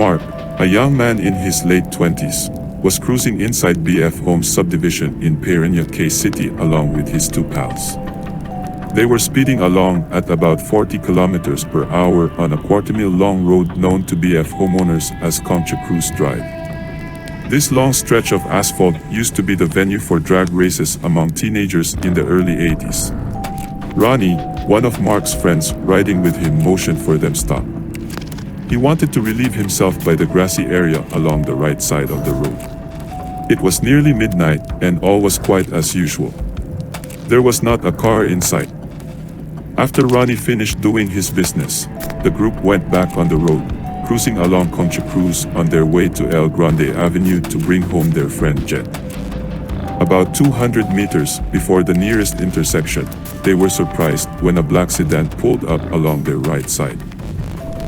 Mark, a young man in his late 20s, was cruising inside BF Homes subdivision in Piranha Cay City along with his two pals. They were speeding along at about 40 kilometers per hour on a quarter-mile-long road known to BF homeowners as CONCHA CRUZ Drive. This long stretch of asphalt used to be the venue for drag races among teenagers in the early 80s. Ronnie, one of Mark's friends riding with him, motioned for them stop. He wanted to relieve himself by the grassy area along the right side of the road. It was nearly midnight and all was quite as usual. There was not a car in sight. After Ronnie finished doing his business, the group went back on the road, cruising along CONCHA CRUZ on their way to El Grande Avenue to bring home their friend Jet. About 200 meters before the nearest intersection, they were surprised when a black sedan pulled up along their right side.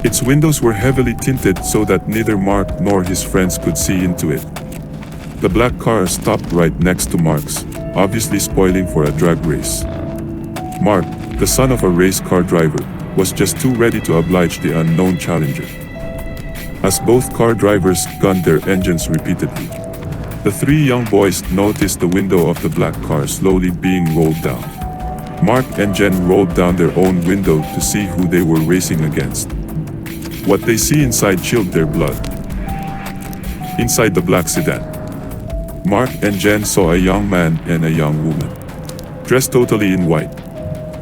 Its windows were heavily tinted so that neither Mark nor his friends could see into it. The black car stopped right next to Mark's, obviously spoiling for a drag race. Mark, the son of a race car driver, was just too ready to oblige the unknown challenger. As both car drivers gunned their engines repeatedly, the three young boys noticed the window of the black car slowly being rolled down. Mark and Jen rolled down their own window to see who they were racing against. What they see inside chilled their blood. Inside the black sedan, Mark and Jen saw a young man and a young woman, dressed totally in white,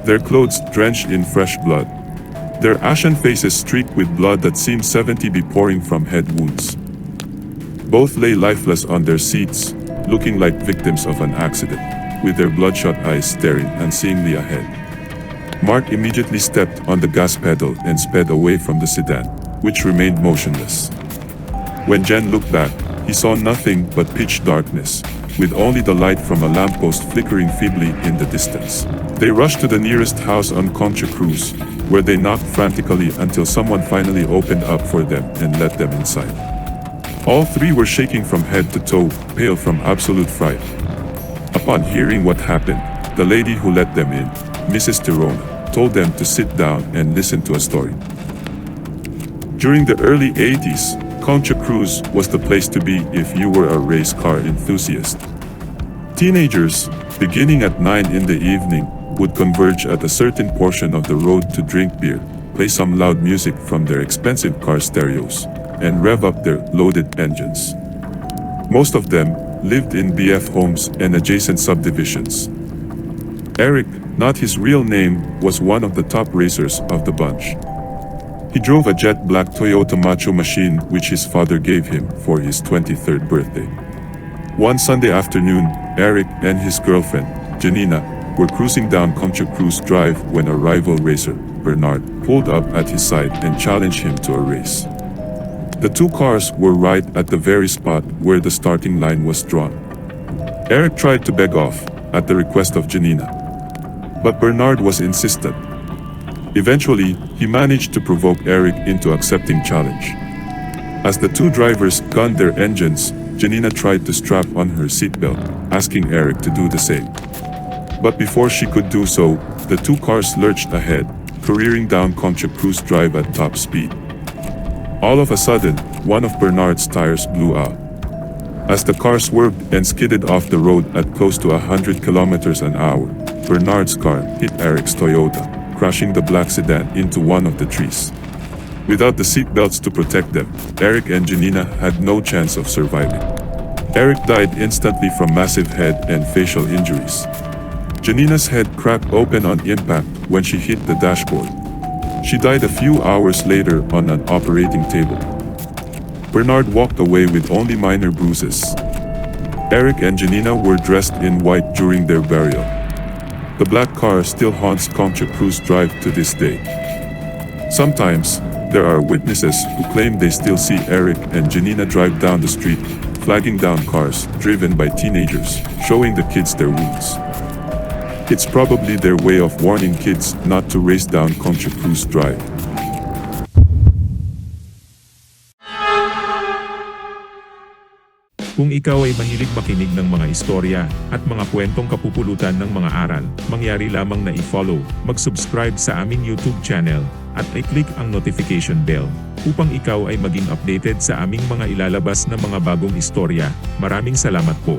their clothes drenched in fresh blood, their ashen faces streaked with blood that seemed 70 be pouring from head wounds. Both lay lifeless on their seats, looking like victims of an accident, with their bloodshot eyes staring unseeingly ahead. Mark immediately stepped on the gas pedal and sped away from the sedan, which remained motionless. When Jen looked back, he saw nothing but pitch darkness, with only the light from a lamppost flickering feebly in the distance. They rushed to the nearest house on CONCHA CRUZ, where they knocked frantically until someone finally opened up for them and let them inside. All three were shaking from head to toe, pale from absolute fright. Upon hearing what happened, the lady who let them in, Mrs. Tirona, told them to sit down and listen to a story. During the early 80s, CONCHA CRUZ was the place to be if you were a race car enthusiast. Teenagers, beginning at 9 in the evening, would converge at a certain portion of the road to drink beer, play some loud music from their expensive car stereos, and rev up their loaded engines. Most of them lived in BF homes and adjacent subdivisions. Eric, not his real name, was one of the top racers of the bunch. He drove a jet black Toyota Macho machine which his father gave him for his 23rd birthday. One Sunday afternoon, Eric and his girlfriend, Gianna, were cruising down CONCHA CRUZ Drive when a rival racer, Bernard, pulled up at his side and challenged him to a race. The two cars were right at the very spot where the starting line was drawn. Eric tried to beg off, at the request of Gianna, but Bernard was insistent. Eventually, he managed to provoke Eric into accepting challenge. As the two drivers gunned their engines, Gianna tried to strap on her seatbelt, asking Eric to do the same. But before she could do so, the two cars lurched ahead, careering down CONCHA CRUZ Drive at top speed. All of a sudden, one of Bernard's tires blew out. As the car swerved and skidded off the road at close to 100 kilometers an hour, Bernard's car hit Eric's Toyota, crashing the black sedan into one of the trees. Without the seatbelts to protect them, Eric and Gianna had no chance of surviving. Eric died instantly from massive head and facial injuries. Gianna's head cracked open on impact when she hit the dashboard. She died a few hours later on an operating table. Bernard walked away with only minor bruises. Eric and Gianna were dressed in white during their burial. The black car still haunts CONCHA CRUZ Drive to this day. Sometimes, there are witnesses who claim they still see Eric and Gianna drive down the street, flagging down cars driven by teenagers, showing the kids their wounds. It's probably their way of warning kids not to race down CONCHA CRUZ Drive. Kung ikaw ay mahilig makinig ng mga istorya at mga kwentong kapupulutan ng mga aral, mangyari lamang na i-follow, mag-subscribe sa aming YouTube channel, at i-click ang notification bell upang ikaw ay maging updated sa aming mga ilalabas na mga bagong istorya. Maraming salamat po.